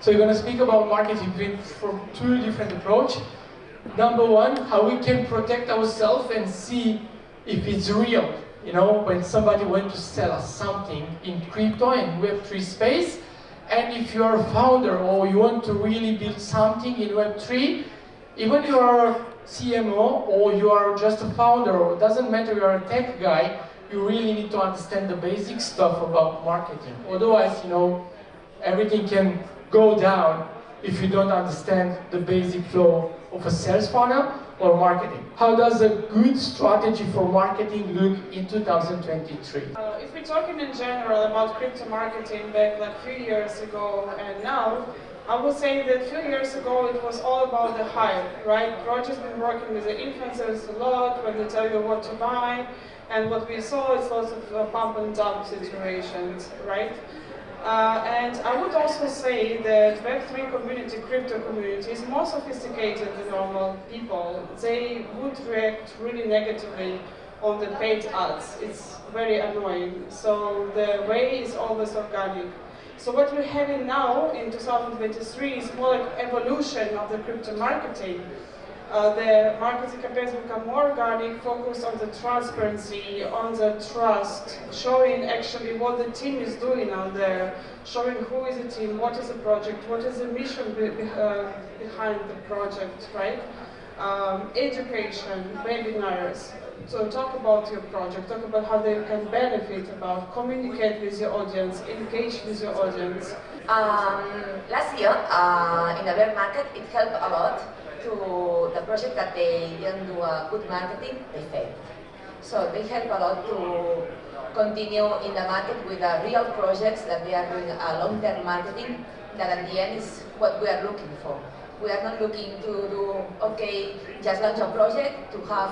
So we're going to speak about marketing from two different approaches. Number one, how we can protect ourselves and see if it's real. You know, when somebody wants to sell us something in crypto and Web3 space, and if you're a founder or you want to really build something in Web3, even if you are a CMO or you are just a founder, or it doesn't matter, you're a tech guy, you really need to understand the basic stuff about marketing. Otherwise, you know, everything can go down if you don't understand the basic flow of a sales funnel or marketing. How does a good strategy for marketing look in 2023? If we're talking in general about crypto marketing back like a few years ago and now, I would say that a few years ago it was all about the hype, right? Roger's been working with the influencers a lot when they tell you what to buy, and what we saw is lots of pump and dump situations, right? And I would also say that Web3 community, crypto community, is more sophisticated than normal people. They would react really negatively on the paid ads. It's very annoying. So the way is always organic. So what we're having now in 2023 is more like evolution of the crypto marketing. The marketing campaigns become more organic, focused on the transparency, on the trust, showing actually what the team is doing out there, showing who is the team, what is the project, what is the mission behind the project, right? Education, webinars, so talk about your project, talk about how they can benefit, about communicate with your audience, engage with your audience. Last year, in the bear market, it helped a lot to the project that they didn't do a good marketing, they failed. So they help a lot to continue in the market with real projects that they are doing a long-term marketing, that at the end is what we are looking for. We are not looking to do, okay, just launch a project, to have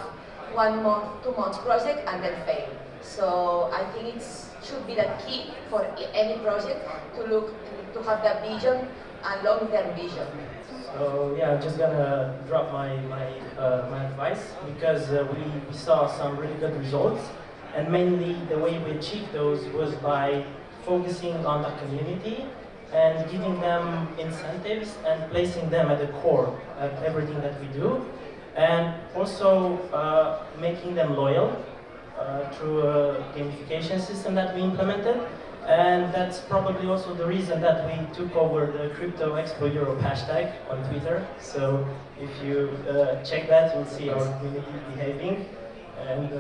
1 month, 2 months project and then fail. So I think it should be the key for any project to have the vision and long-term vision. So yeah, I'm just gonna drop my advice, because we saw some really good results, and mainly the way we achieved those was by focusing on the community and giving them incentives and placing them at the core of everything that we do, and also making them loyal through a gamification system that we implemented. And that's probably also the reason that we took over the CryptoExpoEurope hashtag on Twitter. So if you check that, you'll see our community behaving. And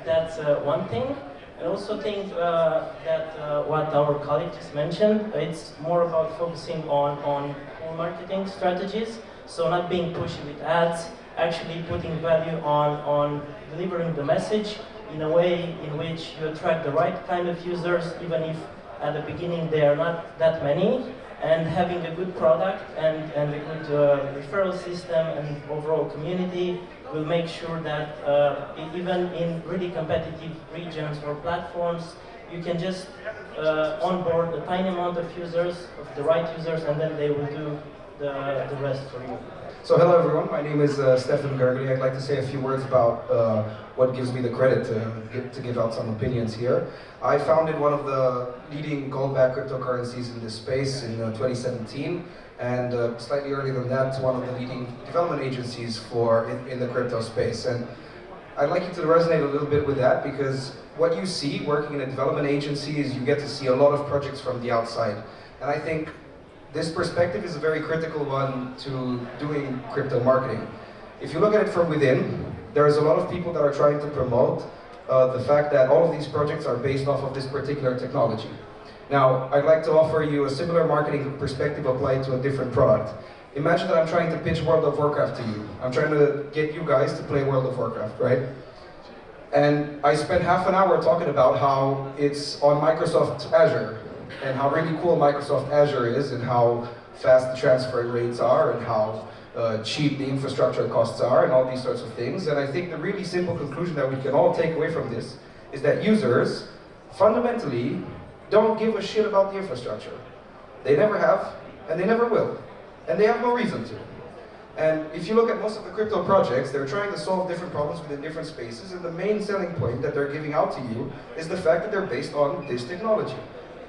that's one thing. I also think that what our colleague just mentioned, it's more about focusing on marketing strategies. So not being pushy with ads, actually putting value on delivering the message in a way in which you attract the right kind of users, even if at the beginning they are not that many, and having a good product and a good referral system and overall community will make sure that even in really competitive regions or platforms, you can just onboard a tiny amount of users, of the right users, and then they will do the rest for you. So hello everyone, my name is Stefan Gergely. I'd like to say a few words about what gives me the credit to give out some opinions here. I founded one of the leading gold-backed cryptocurrencies in this space in 2017, and slightly earlier than that, one of the leading development agencies in the crypto space. And I'd like you to resonate a little bit with that, because what you see working in a development agency is you get to see a lot of projects from the outside. And I think this perspective is a very critical one to doing crypto marketing. If you look at it from within, there's a lot of people that are trying to promote the fact that all of these projects are based off of this particular technology. Now, I'd like to offer you a similar marketing perspective applied to a different product. Imagine that I'm trying to pitch World of Warcraft to you. I'm trying to get you guys to play World of Warcraft, right? And I spent half an hour talking about how it's on Microsoft Azure, and how really cool Microsoft Azure is, and how fast the transfer rates are, and how cheap the infrastructure costs are, and all these sorts of things. And I think the really simple conclusion that we can all take away from this is that users fundamentally don't give a shit about the infrastructure. They never have, and they never will. And they have no reason to. And if you look at most of the crypto projects, they're trying to solve different problems within different spaces, and the main selling point that they're giving out to you is the fact that they're based on this technology.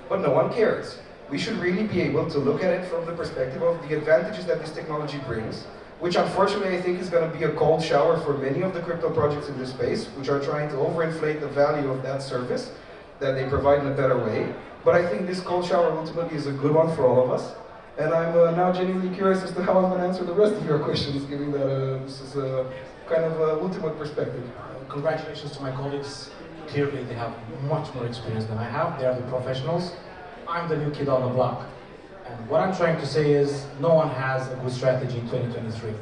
But no one cares. we should really be able to look at it from the perspective of the advantages that this technology brings, which unfortunately I think is going to be a cold shower for many of the crypto projects in this space, which are trying to overinflate the value of that service that they provide in a better way. But I think this cold shower ultimately is a good one for all of us. And I'm now genuinely curious as to how I'm going to answer the rest of your questions, given that this is a kind of ultimate perspective. Congratulations to my colleagues. Clearly, they have much more experience than I have. They are the professionals. I'm the new kid on the block. And what I'm trying to say is, no one has a good strategy in 2023.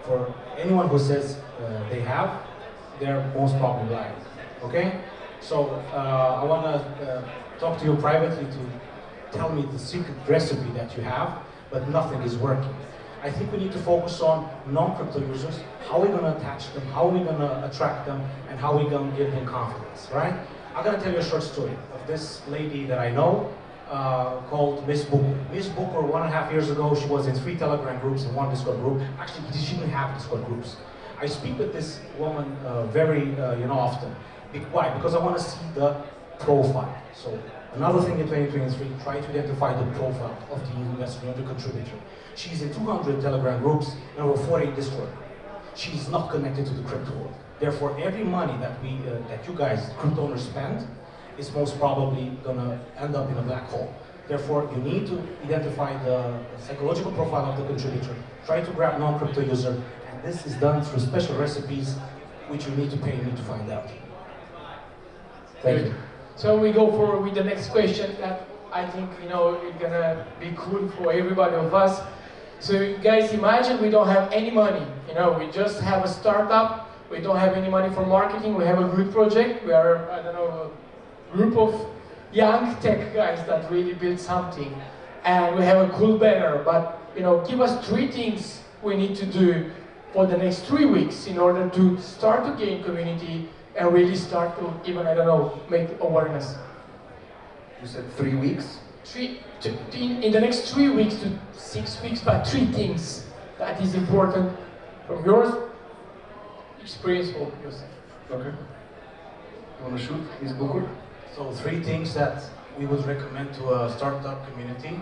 For anyone who says they have, they're most probably lying. Okay? So I want to talk to you privately to tell me the secret recipe that you have, but nothing is working. I think we need to focus on non-crypto users, how we're going to attach them, how we're going to attract them, and how we're going to give them confidence, right? I'm going to tell you a short story of this lady that I know called Miss Booker. Miss Booker, 1.5 years ago, she was in 3 Telegram groups and 1 Discord group. Actually, she didn't have Discord groups. I speak with this woman very often. Why? Because I want to see the profile. So another thing in 2023, try to identify the profile of the investor, the contributor. She's in 200 Telegram groups and over 40 Discord. She's not connected to the crypto world. Therefore, every money that you guys, crypto owners, spend is most probably gonna end up in a black hole. Therefore, you need to identify the psychological profile of the contributor, try to grab non-crypto user, and this is done through special recipes, which you need to pay me to find out. Thank you. So we go forward with the next question that I think it's gonna be cool for everybody of us. So guys, imagine we don't have any money. We just have a startup. We don't have any money for marketing. We have a good project. We are, a group of young tech guys that really build something, and we have a cool banner. But give us 3 things we need to do for the next 3 weeks in order to start to gain community and really start to even, make awareness. You said 3 weeks? In the next 3 weeks to 6 weeks, but 3 things that is important from your experience for yourself. Okay. You want to shoot, Ms. Booker? So 3 things that we would recommend to a startup community.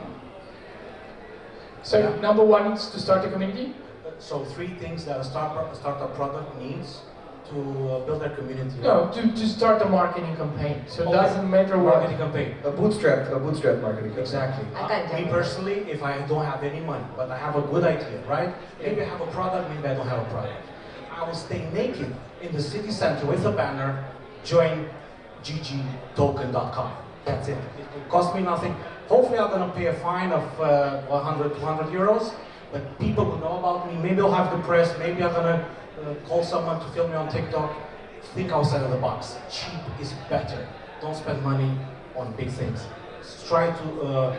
So number 1 is to start a community? So 3 things that a startup product needs to build their community. No, to start a marketing campaign. So it doesn't matter what. Marketing campaign. A bootstrap marketing campaign. Exactly. Me personally, if I don't have any money, but I have a good idea, right? Maybe I have a product, maybe I don't have a product. I will stay naked in the city center with a banner, join ggtoken.com. That's it. It will cost me nothing. Hopefully I'm going to pay a fine of 100, 200 euros, but people will know about me. Maybe I'll have the press, maybe I'm going to call someone to film me on TikTok. Think outside of the box. Cheap is better. Don't spend money on big things. Try to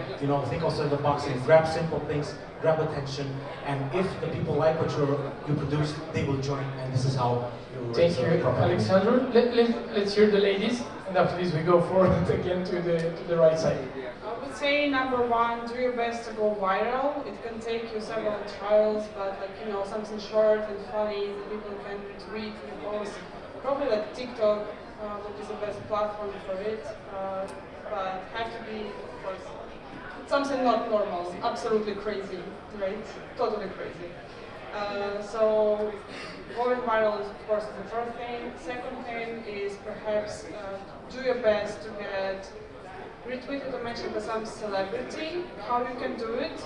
think outside the box and grab simple things, grab attention, and if the people like what you produce, they will join, and this is how you Thank you, Alexandru. Let's hear the ladies, and after this we go forward again to the right side. I would say number 1, do your best to go viral. It can take you several trials, but something short and funny that people can retweet and post. Probably like TikTok, which is the best platform for it, but have to be, of course, something not normal, absolutely crazy, right? Totally crazy. So going viral is, of course, the first thing. Second thing is perhaps do your best to get retweeted or mentioned by some celebrity. How you can do it?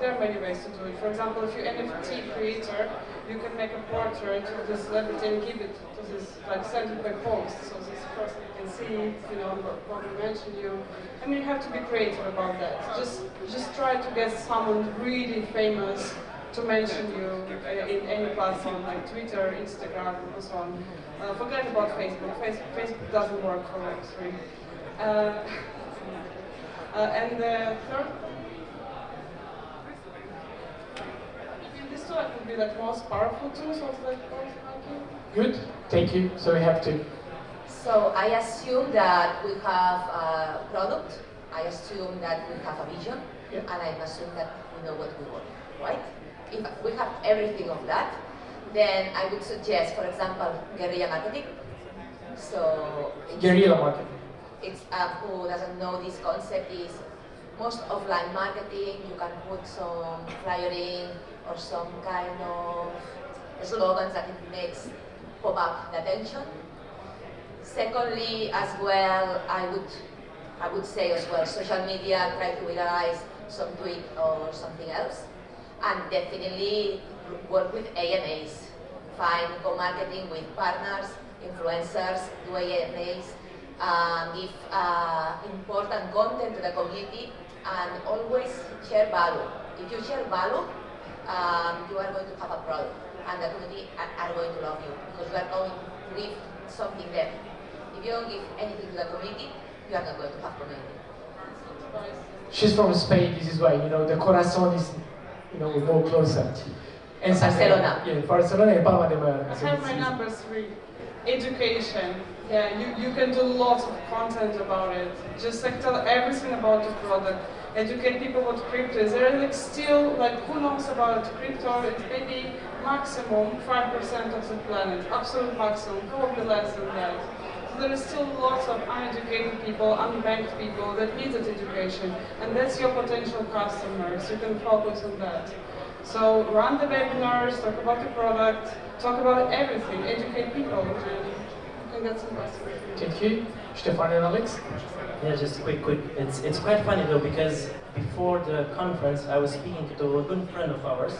There are many ways to do it. For example, if you're an NFT creator, you can make a portrait of this celebrity and give it to this, send it by post, so this person can see it, probably mention you. You have to be creative about that. Just try to get someone really famous to mention you in any platform like Twitter, Instagram, and so on. Forget about Facebook. Facebook doesn't work for Web3. And the third, this two would be most powerful tools of marketing. Good, thank you. So we have to. So I assume that we have a product. I assume that we have a vision, and I assume that we know what we want, right? If we have everything of that, then I would suggest, for example, guerrilla marketing. So guerrilla marketing. It's who doesn't know this concept is most offline marketing, you can put some flyering or some kind of slogans that it makes pop up the attention. Secondly, as well, I would say as well, social media, try to utilize some tweet or something else. And definitely work with AMAs. Find co-marketing with partners, influencers, do AMAs, give important content to the community, and always share value. If you share value, you are going to have a product, and the community are going to love you, because you are going to give something there. If you don't give anything to the community, you are not going to have community. She's from Spain, this is why, the corazón is, more closer. And Barcelona. Yeah, Barcelona and Palma de Mallorca. I have my number 3. Education. Yeah, you can do lots of content about it. Just tell everything about the product. Educate people what crypto is. There is still, who knows about crypto? It's maybe maximum 5% of the planet. Absolute maximum, probably less than that. So there is still lots of uneducated people, unbanked people that need that education. And that's your potential customers. You can focus on that. So run the webinars, talk about the product, talk about everything, educate people, and I think that's impossible. Thank you. Stefan and Alex? Yeah, just quick. It's quite funny though, because before the conference I was speaking to a good friend of ours,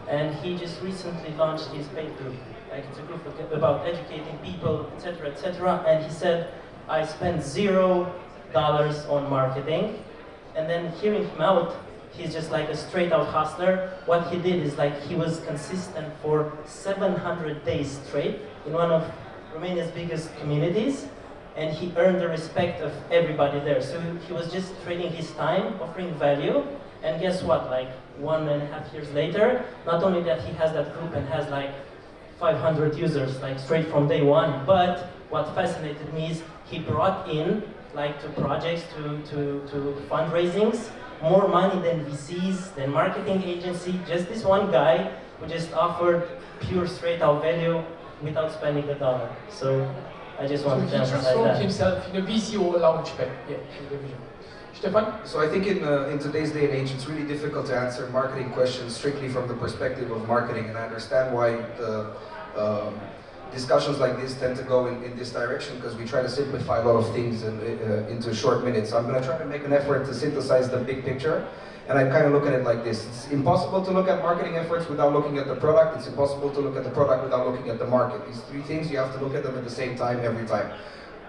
and he just recently launched his paid group. It's a group about educating people, etc. And he said, I spent $0 on marketing, and then hearing him out, he's just like a straight out hustler. What he did is he was consistent for 700 days straight in one of Romania's biggest communities, and he earned the respect of everybody there. So he was just trading his time, offering value, and guess what? 1.5 years later, not only that he has that group and has 500 users straight from day one, but what fascinated me is he brought in to projects, to fundraisings, more money than VCs, than marketing agency, just this one guy who just offered pure straight out value without spending $1. So I just wanted to emphasize that. He transformed himself in a VC or launchpad. Yeah, Stefan? So I think in today's day and age, it's really difficult to answer marketing questions strictly from the perspective of marketing, and I understand why the discussions like this tend to go in this direction, because we try to simplify a lot of things into short minutes. So I'm going to try to make an effort to synthesize the big picture, and I kind of look at it like this. It's impossible to look at marketing efforts without looking at the product. It's impossible to look at the product without looking at the market. These 3 things, you have to look at them at the same time every time.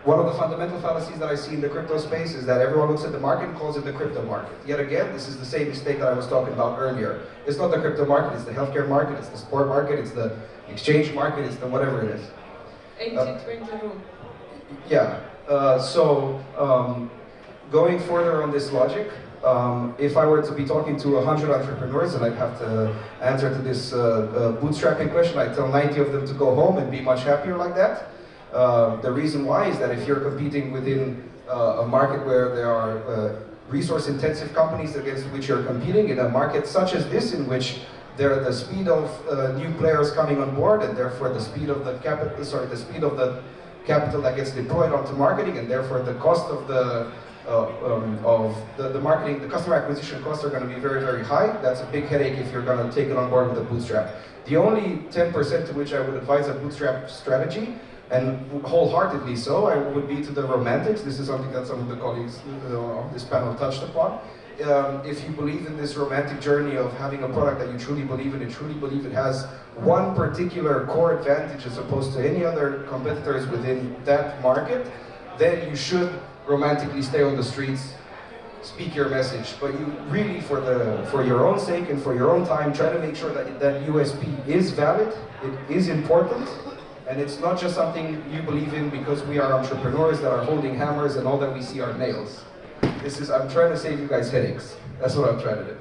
One of the fundamental fallacies that I see in the crypto space is that everyone looks at the market and calls it the crypto market. Yet again, this is the same mistake that I was talking about earlier. It's not the crypto market, it's the healthcare market, it's the sport market, it's the exchange market, it's the whatever it is. 80-20 rule. Yeah, going further on this logic, if I were to be talking to 100 entrepreneurs and I'd have to answer to this bootstrapping question, I'd tell 90 of them to go home and be much happier like that. The reason why is that if you're competing within a market where there are resource-intensive companies against which you're competing, in a market such as this, in which the speed of new players coming on board, and therefore the speed of the capital that gets deployed onto marketing, and therefore the cost of the marketing, the customer acquisition costs are going to be very, very high. That's a big headache if you're going to take it on board with a bootstrap. The only 10% to which I would advise a bootstrap strategy, and wholeheartedly so, I would be to the romantics. This is something that some of the colleagues on this panel touched upon. If you believe in this romantic journey of having a product that you truly believe in and truly believe it has one particular core advantage as opposed to any other competitors within that market, then you should romantically stay on the streets, speak your message. But you really, for your own sake and for your own time, try to make sure that that USP is valid, it is important, and it's not just something you believe in because we are entrepreneurs that are holding hammers and all that we see are nails. I'm trying to save you guys headaches. That's what I'm trying to do.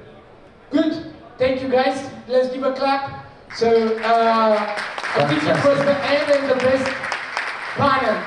Good. Thank you guys. Let's give a clap. So, I think it was the end and the best panel.